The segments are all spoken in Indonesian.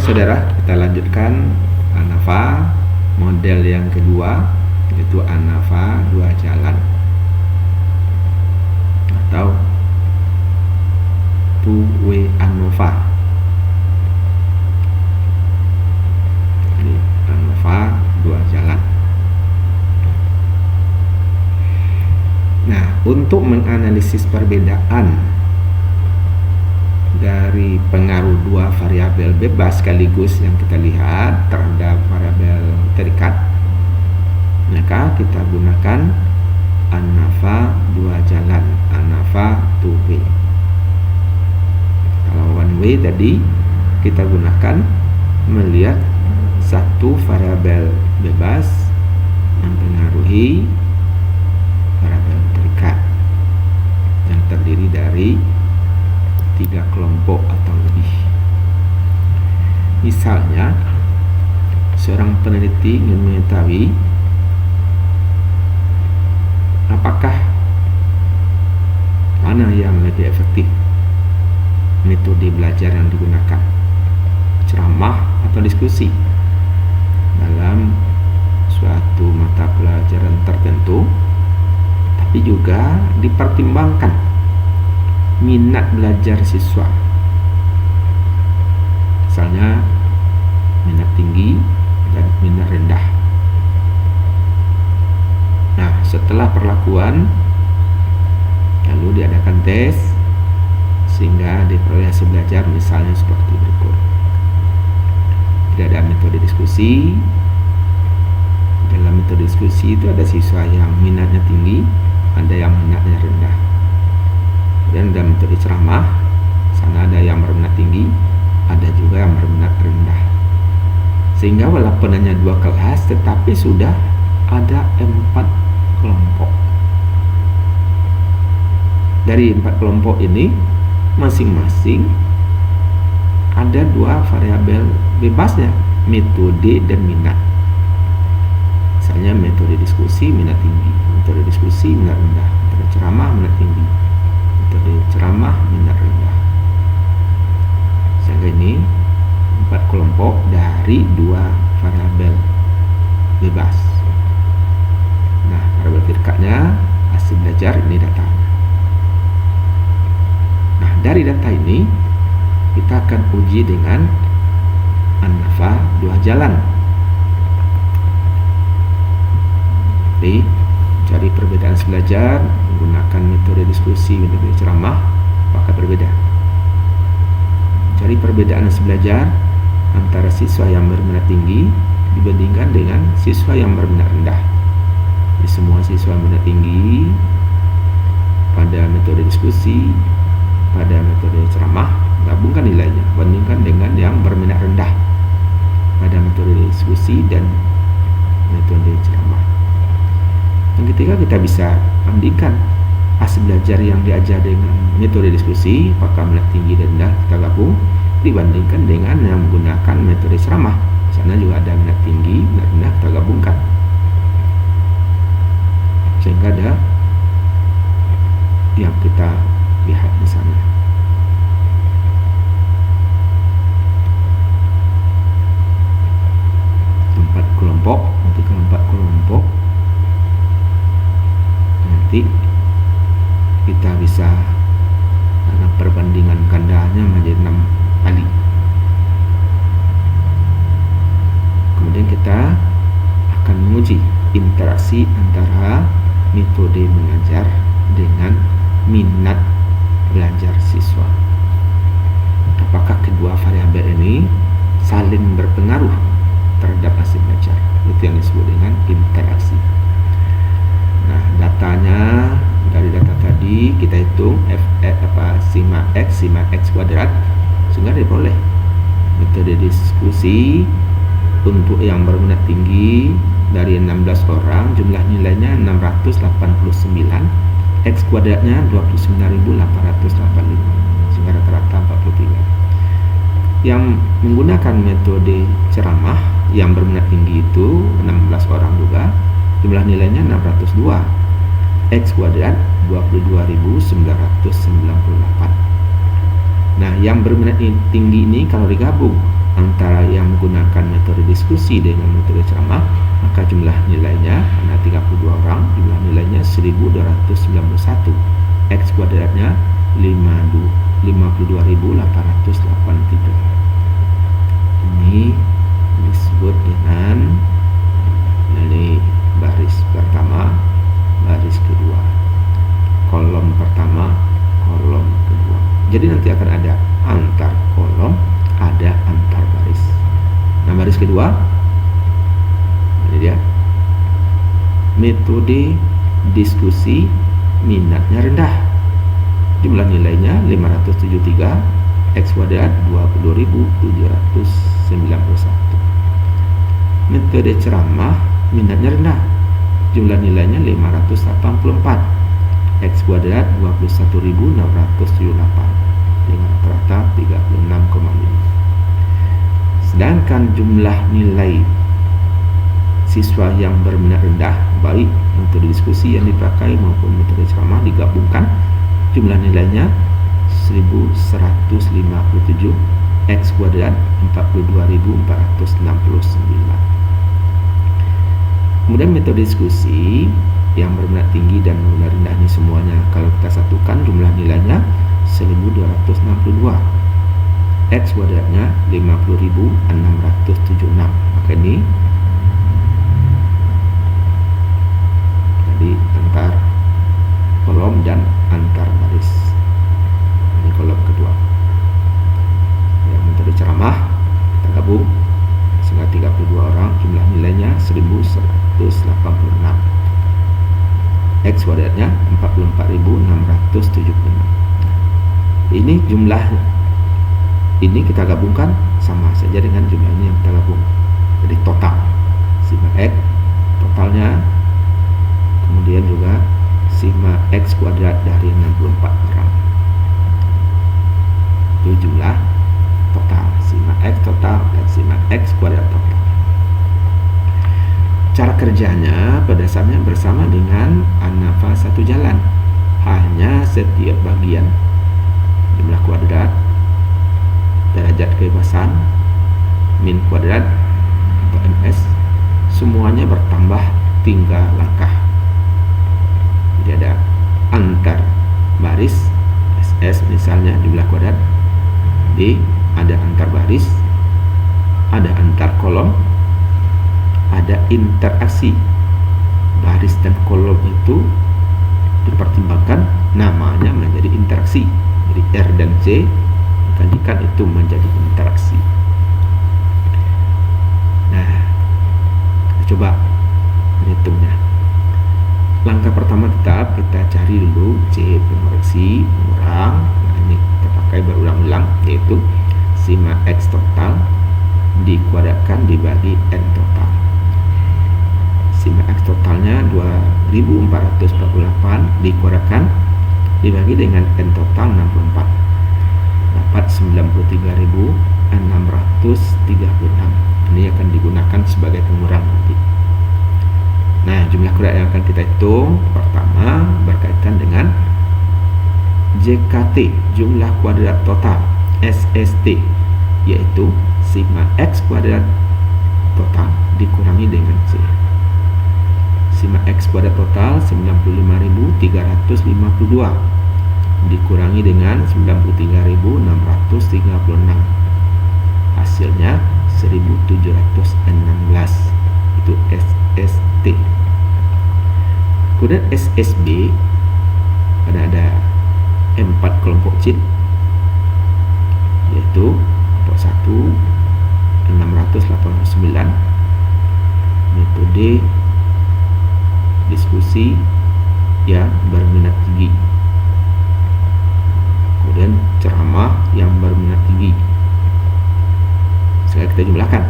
saudara, kita lanjutkan ANAFA model yang kedua, yaitu ANAFA 2 jalan atau two-way ANOVA. Jadi ANOVA 2 jalan. Nah, untuk menganalisis perbedaan dari pengaruh dua variabel bebas sekaligus yang kita lihat terhadap variabel terikat, maka kita gunakan ANAFA 2 jalan, ANAFA two way. Kalau one way tadi kita gunakan melihat satu variabel bebas mempengaruhi variabel terikat yang terdiri dari 3 kelompok atau lebih. Misalnya, seorang peneliti ingin mengetahui apakah mana yang lebih efektif metode belajar yang digunakan, ceramah atau diskusi dalam suatu mata pelajaran tertentu, tapi juga dipertimbangkan minat belajar siswa. Misalnya minat tinggi dan minat rendah. Nah, setelah perlakuan lalu diadakan tes sehingga diperoleh hasil belajar misalnya seperti berikut. Tidak ada metode diskusi. Dalam metode diskusi itu ada siswa yang minatnya tinggi, ada yang minatnya rendah. Dan dalam metode ceramah, sana ada yang berminat tinggi, ada juga yang berminat rendah. Sehingga walaupun hanya 2 kelas, tetapi sudah ada 4 kelompok. Dari 4 kelompok ini, masing-masing ada 2 variabel bebasnya, metode dan minat. Misalnya metode diskusi minat tinggi, metode diskusi minat rendah, metode ceramah minat tinggi, metode ceramah minat rendah. Sehingga ini 4 kelompok dari 2 variabel bebas. Nah, variabel terikatnya hasil belajar, ini datanya. Nah, dari data ini kita akan uji dengan ANAFA 2 jalan. Jadi, cari perbedaan belajar menggunakan metode diskusi, metode ceramah, apakah berbeda? Cari perbedaan belajar antara siswa yang berminat tinggi dibandingkan dengan siswa yang berminat rendah. Jadi, semua siswa minat tinggi pada metode diskusi, pada metode ceramah, gabungkan nilainya, bandingkan dengan yang berminat rendah pada metode diskusi dan metode ceramah. Yang ketiga, kita bisa bandingkan hasil belajar yang diajar dengan metode diskusi, apakah minat tinggi dan rendah kita gabung, dibandingkan dengan yang menggunakan metode ceramah. Di sana juga ada minat tinggi, minat rendah, kita gabungkan. Sehingga ada yang kita lihat di sana. Empat kelompok, nanti kalau 4 kelompok nanti kita bisa karena perbandingan gandanya menjadi 6 kali. Kemudian kita akan menguji interaksi antara metode mengajar dengan minat belajar siswa. Apakah kedua variabel ini saling berpengaruh terhadap hasil belajar? Itu yang disebut dengan interaksi. Nah, datanya dari data tadi kita hitung sigma x kuadrat sehingga diperoleh metode diskusi untuk yang berminat tinggi dari 16 orang, jumlah nilainya 689, x kuadratnya 29.885, sehingga rata-rata 43. Yang menggunakan metode ceramah yang berminat tinggi itu 16 orang juga, jumlah nilainya 602, x kuadrat 22.998. Nah, yang berminat tinggi ini kalau digabung antara yang menggunakan metode diskusi dengan metode ceramah, maka jumlah nilainya karena 32 orang, jumlah nilainya 1291. X kuadratnya 52.883. Ini disebut dengan nilai baris pertama, baris kedua, kolom pertama, kolom kedua. Jadi nanti akan ada antar kolom, ada antar baris. Nah, baris kedua ini dia, metode diskusi minatnya rendah, jumlah nilainya 573, X kuadrat 22.791. Metode ceramah minatnya rendah, jumlah nilainya 584, X kuadrat 21.678, dengan rata-rata 36,5. Sedangkan jumlah nilai siswa yang berminat rendah, baik metode diskusi yang dipakai maupun metode ceramah digabungkan, jumlah nilainya 1157, X kuadrat 42.469. Kemudian metode diskusi yang berminat tinggi dan berminat rendah ini semuanya kalau kita satukan jumlah nilainya 1262, X kuadratnya 50.676. Maka ini tadi antar kolom dan antar baris. Ini kolom kedua. Yang metode ceramah kita gabung sehingga 32 orang, jumlah nilainya 1186. X kuadratnya 44.676. Ini jumlah ini kita gabungkan sama saja dengan jumlah ini yang kita gabung. Jadi total sigma X totalnya, kemudian juga sigma X kuadrat dari 64 orang. Itu jumlah total, sigma X total dan sigma X kuadrat total. Cara kerjanya pada dasarnya bersama dengan ANAFA satu jalan. Hanya setiap bagian jumlah kuadrat, derajat kebebasan, min kuadrat atau MS, semuanya bertambah tinggal langkah. Jadi ada antar baris SS misalnya jumlah kuadrat, D ada antar baris, ada antar kolom, ada interaksi baris dan kolom itu dipertimbangkan, namanya menjadi interaksi. Jadi R dan C dikalikan itu menjadi interaksi. Nah, kita coba menghitungnya. Langkah pertama tetap kita cari dulu C pengoreksi kurang. Nah, ini kita pakai berulang-ulang, yaitu sigma X total dikuadratkan dibagi N total. Sigma X totalnya 2448 dikuadratkan dibagi dengan N total 64, dapat 93.636. Ini akan digunakan sebagai pengurang nanti. Nah, jumlah kuadrat yang akan kita hitung pertama berkaitan dengan JKT, jumlah kuadrat total, SST, yaitu sigma X kuadrat total dikurangi dengan C. Sigma X kuadrat total 95.352 dikurangi dengan 93.636, hasilnya 1.716. Itu SST. Kemudian SSB ada 4 kelompok C, yaitu kelompok 1 689, metode diskusi yang berminat tinggi, kemudian ceramah yang berminat tinggi. Sekarang kita jumlahkan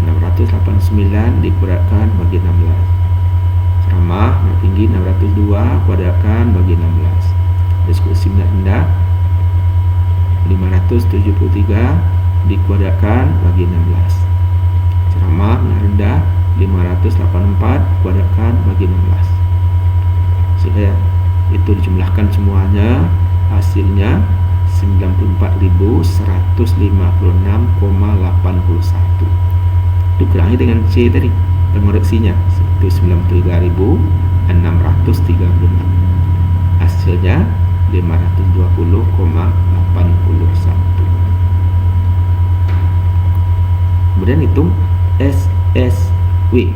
689 dikuadratkan bagi 16, ceramah minat tinggi 602 kuadratkan bagi 16, diskusi minat rendah 573 dikuadratkan bagi 16, ceramah minat rendah 584 kuadratkan bagi 16. Sehingga itu dijumlahkan semuanya, hasilnya 94.156,81. Dikurangi dengan C tadi, pengoreksinya 193.636. Hasilnya 520,81. Kemudian hitung SSW,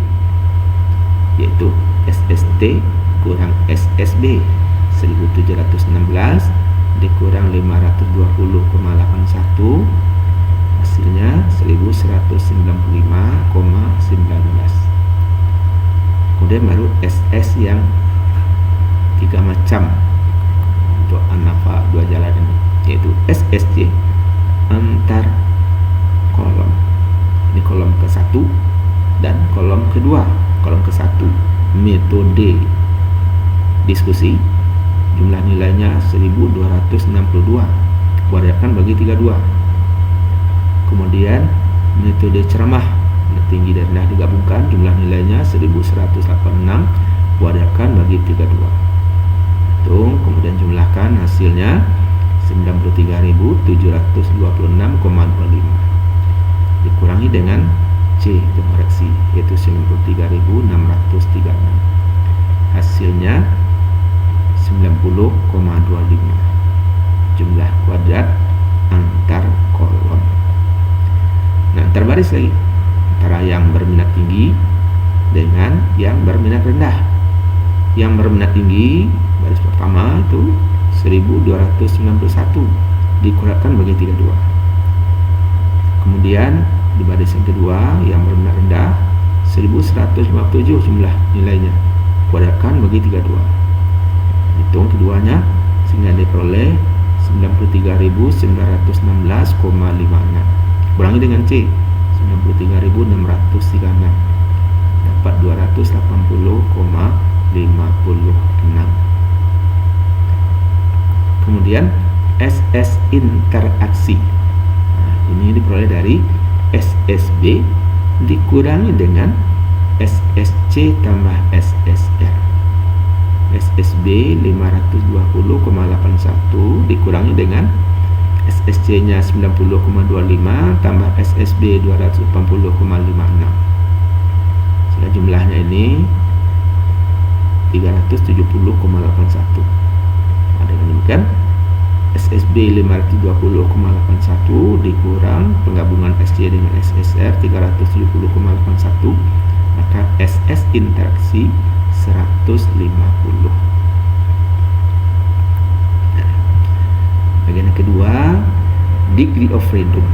yaitu SST kurang SSB 1716 dikurang 520,81, hasilnya 1195,19. Kemudian baru SS yang 3 macam untuk anafa 2 jalan ini, yaitu SSC antar kolom. Ini kolom ke-1 dan kolom kedua. Kolom ke-1 metode diskusi, jumlah nilainya 1262, kuadratkan bagi 32. Kemudian metode ceramah, tinggi dan rendah digabungkan, jumlah nilainya 1186, kuadratkan bagi 32. Hitung, kemudian jumlahkan, hasilnya 93.726,25 dikurangi dengan C pengoreksi, yaitu 93.636. Hasilnya 90,25 jumlah kuadrat antar kolom. Nah, antar baris lagi antara yang berminat tinggi dengan yang berminat rendah. Yang berminat tinggi baris pertama itu 1291 dikurangkan bagi 32. Kemudian di baris yang kedua yang berminat rendah 1157 jumlah nilainya, kuadratkan bagi 32. Hitung keduanya sehingga diperoleh 93.916,56. Kurangi dengan C 93.636, dapat 280,56. Kemudian SS interaksi, nah, ini diperoleh dari SSB dikurangi dengan SSC tambah SSR. SSB 520,81 dikurangi dengan SSC nya 90,25 tambah SSB 280,56. Sehingga jumlahnya ini 370,81. Dengan demikian SSB 520,81 dikurang penggabungan SC dengan SSR 370,81, maka SS interaksi 150. Nah, bagian kedua, degree of freedom,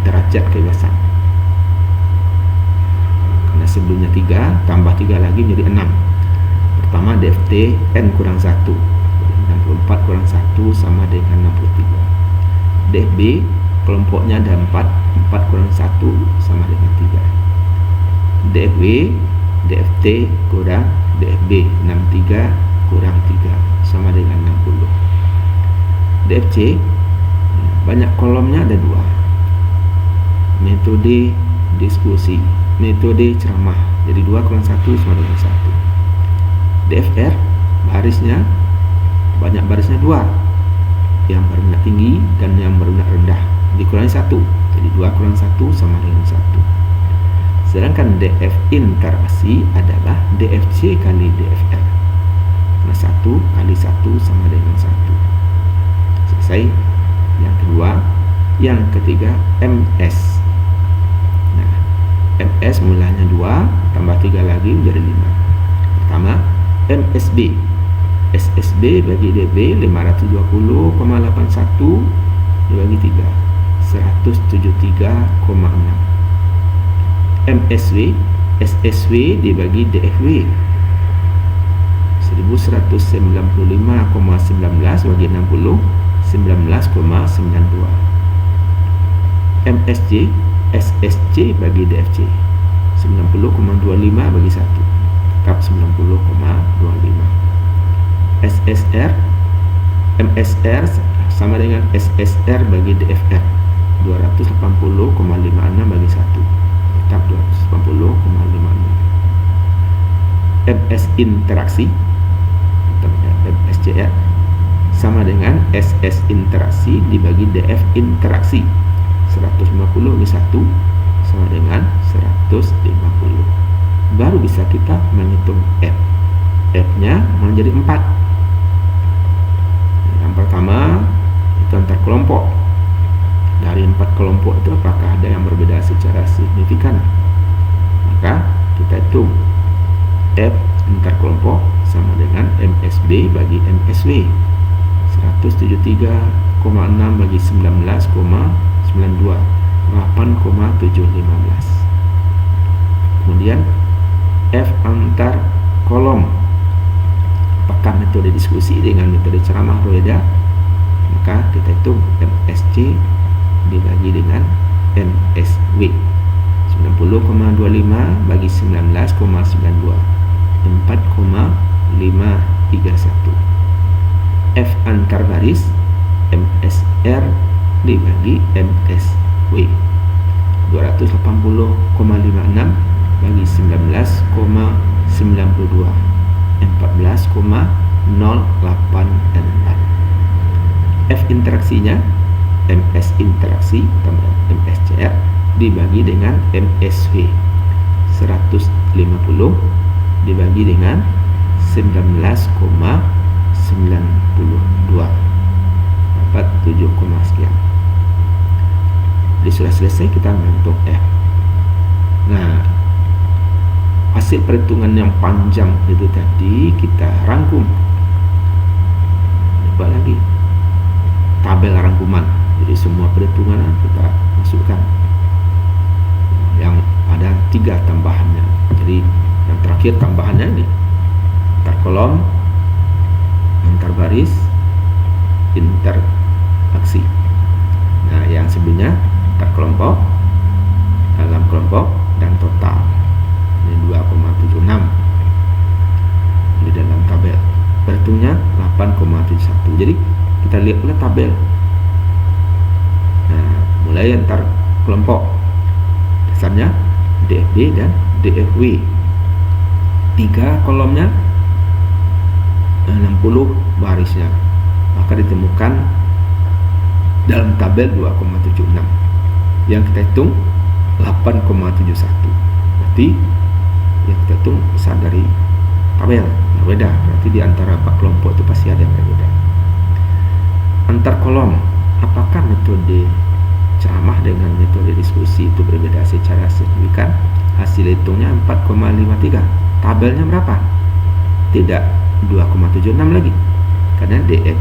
derajat kebebasan. Karena sebelumnya 3 tambah 3 lagi menjadi 6. Pertama DFT N kurang 1, 64 kurang 1 sama dengan 63. DFB kelompoknya ada 4, 4 kurang 1 sama dengan 3. DFW DFT kurang DFB 63 kurang 3 sama dengan 60. DFC banyak kolomnya ada 2. Metode diskusi, metode ceramah, jadi 2 kurang 1 sama dengan 1. DFR barisnya banyak, barisnya 2, yang berminat tinggi dan yang berminat rendah, dikurangi 1, jadi 2 kurang 1 sama dengan 1. Sedangkan DF interaksi adalah DFC kali DFR, karena 1 kali 1 sama dengan 1. Selesai yang kedua. Yang ketiga MS. Nah, MS mulanya 2 tambah 3 lagi menjadi 5. Pertama MSB, SSB bagi DB 520,81 dibagi 3 173,6. MSW SSW dibagi DFW 1195,19 bagi 60 19,92. MSC SSC bagi DFC 90,25 bagi 1 tetap 90,25. SSR MSR sama dengan SSR bagi DFR 280,56 bagi 1 tetap 280,56. MS interaksi MSCR sama dengan SS interaksi dibagi DF interaksi. 150 bagi 1 sama dengan 150. Baru bisa kita menghitung F. F-nya menjadi 4. Yang pertama itu antar kelompok. Dari 4 kelompok itu apakah ada yang berbeda secara signifikan? Maka kita hitung F antar kelompok sama dengan MSB bagi MSW. 173,6 bagi 19,92, 8,715. Kemudian F antar kolom, apakah metode diskusi dengan metode ceramah berbeda? Maka kita hitung MSC dibagi dengan MSW. 90,25 bagi 19,92, 4,531. F antar baris MSR dibagi MSW. 280,56 bagi 19,92, 14,084. F interaksinya MS interaksi tambah MSCR dibagi dengan MSV. 150 dibagi dengan 19,92, dapat 7, sekian. Jadi sudah selesai kita menghitung F. Nah, hasil perhitungan yang panjang itu tadi kita rangkum. Coba lagi tabel rangkuman. Jadi semua perhitungan kita masukkan. Yang ada 3 tambahannya. Jadi yang terakhir tambahannya ini antar kolom, antar baris, interaksi. Nah, yang sebelumnya antar kelompok, dalam kelompok, dan total. Ini 2,76 di dalam tabel. Perhitungnya 8,71. Jadi kita lihat pula tabel. Nah, mulai antar kelompok, dasarnya DFB dan DFW. 3 kolomnya, 60 barisnya. Maka ditemukan dalam tabel 2,76. Yang kita hitung 8,71. Berarti yang kita hitung besar dari tabel, berbeda. Berarti di antara 4 kelompok itu pasti ada yang berbeda. Antar kolom, apakah metode ceramah dengan metode diskusi itu berbeda secara signifikan? Hasil hitungnya 4,53. Tabelnya berapa? Tidak 2,76 lagi, karena DF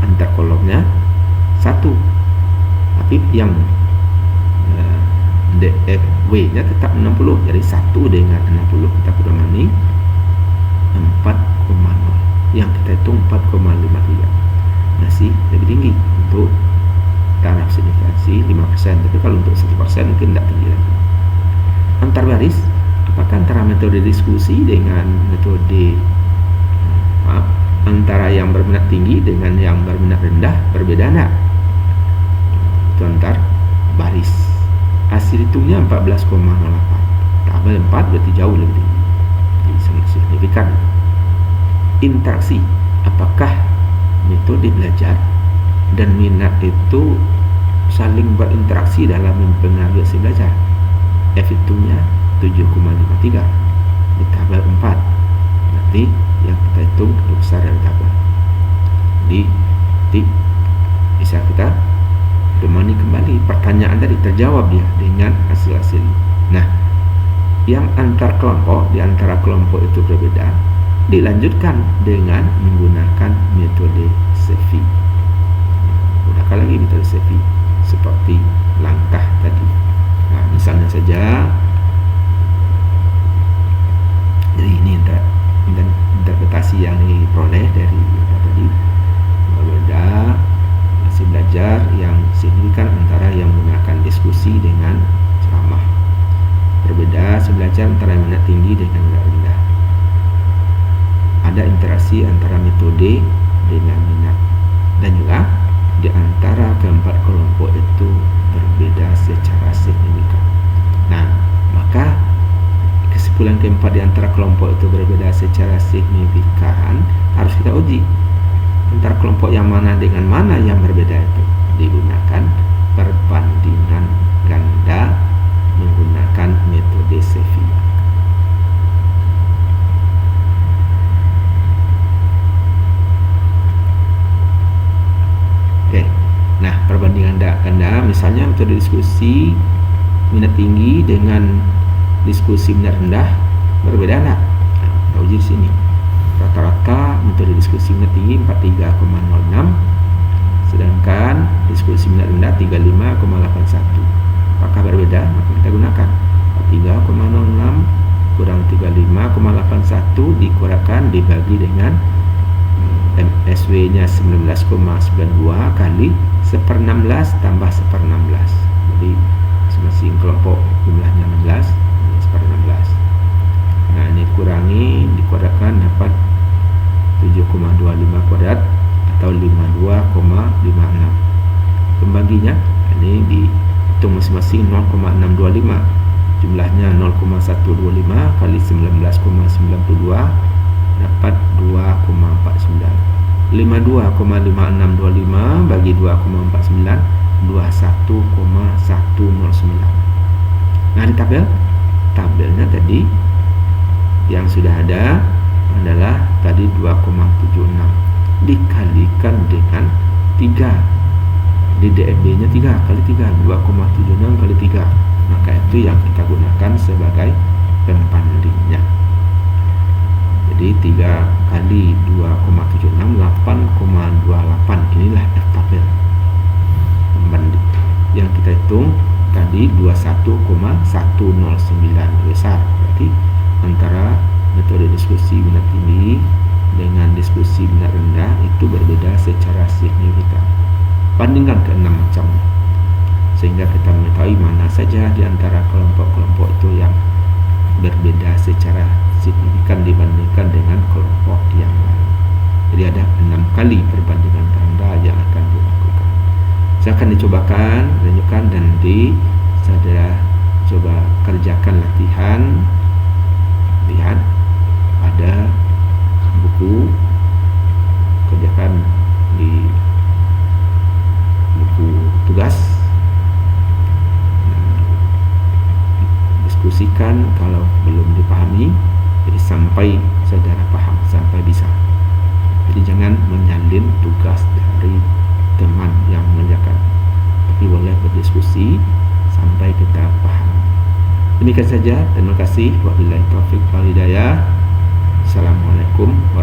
antar kolomnya 1, tapi yang DFW nya tetap 60. Jadi 1 dengan 60 kita kurangi 4,0. Yang kita hitung 4,53. Masih lebih tinggi untuk taraf signifikansi 5%, tapi kalau untuk 1% mungkin tidak tinggi lagi. Antar baris, apakah antara metode diskusi dengan metode antara yang berminat tinggi dengan yang berminat rendah berbeda enggak? Itu antar baris. Hasil hitungnya 14,08. Tabel 4 berarti jauh lebih tinggi. Jadi sangat signifikan. Interaksi, apakah metode belajar dan minat itu saling berinteraksi dalam mempengaruhi hasil belajar? F hitungnya 7,53 di tabel 4. Nanti yang kita hitung lebih besar dari tabel. Jadi bisa kita domani kembali pertanyaan tadi, terjawab dia dengan hasil-hasil. Nah, yang antar kelompok, di antara kelompok itu berbeda, dilanjutkan dengan menggunakan metode SEVI. Gunakan lagi metode SEVI seperti langkah tadi. Nah, misalnya saja, jadi ini interpretasi yang diperoleh dari tadi, berbeda hasil belajar yang signifikan antara yang menggunakan diskusi dengan ceramah. Berbeda hasil belajar antara yang minat tinggi dengan minat rendah. Ada interaksi antara metode dengan minat, dan juga di antara keempat kelompok itu berbeda secara signifikan. Nah, maka kesimpulan keempat di antara kelompok itu berbeda secara signifikan harus kita uji. antara kelompok yang mana dengan mana yang berbeda itu digunakan perbandingan ganda menggunakan metode Sheffield. Oke. Nah, perbandingan ganda misalnya metode diskusi minat tinggi dengan diskusi minat rendah berbeda enggak? Nah, kita uji di sini. Rata-rata metode diskusi minat tinggi 43,06, sedangkan diskusi minat rendah 35,81. Apakah berbeda? Maka kita gunakan 43,06 kurang 35,81 dikurangkan dibagi dengan MSW-nya 19,92 kali 1/16 tambah 1/16. Jadi masing-masing kelompok jumlahnya 16, 1/16. Nah, ini dikurangi dapat 7,25 kuadrat atau 52,56. Pembaginya ini dihitung masing-masing 0,625. Jumlahnya 0,125 kali 19,92 dapat 2,49. 52,5625 bagi 2,49 21,109. Nah, di tabelnya tadi yang sudah ada adalah tadi 2,76 dikalikan dengan 3. Di DMB nya 3 kali 3, 2,76 kali 3. Maka itu yang kita gunakan sebagai pembandingnya. Jadi 3 kali 2,76 8,28. Inilah tabel pembanding yang kita hitung tadi 21,109 besar. Berarti antara metode diskusi minat tinggi dengan diskusi minat rendah itu berbeda secara signifikan. Bandingkan ke-6 macamnya, sehingga kita mengetahui mana saja di antara kelompok-kelompok itu yang berbeda secara signifikan dibandingkan dengan kelompok yang lain. Jadi ada 6 kali perbandingan ganda yang akan dilakukan. Silakan dicobakan, tunjukkan, dan nanti saudara coba kerjakan latihan. Lihat ada buku, kerjakan di buku tugas, diskusikan kalau belum dipahami, jadi sampai saudara paham, sampai bisa. Jadi jangan menyalin tugas dari teman yang mengerjakan, tapi boleh berdiskusi sampai kita paham. Demikian saja, terima kasih. Wabillahi taufiq wal hidayah. Assalamualaikum warahmatullahi wabarakatuh.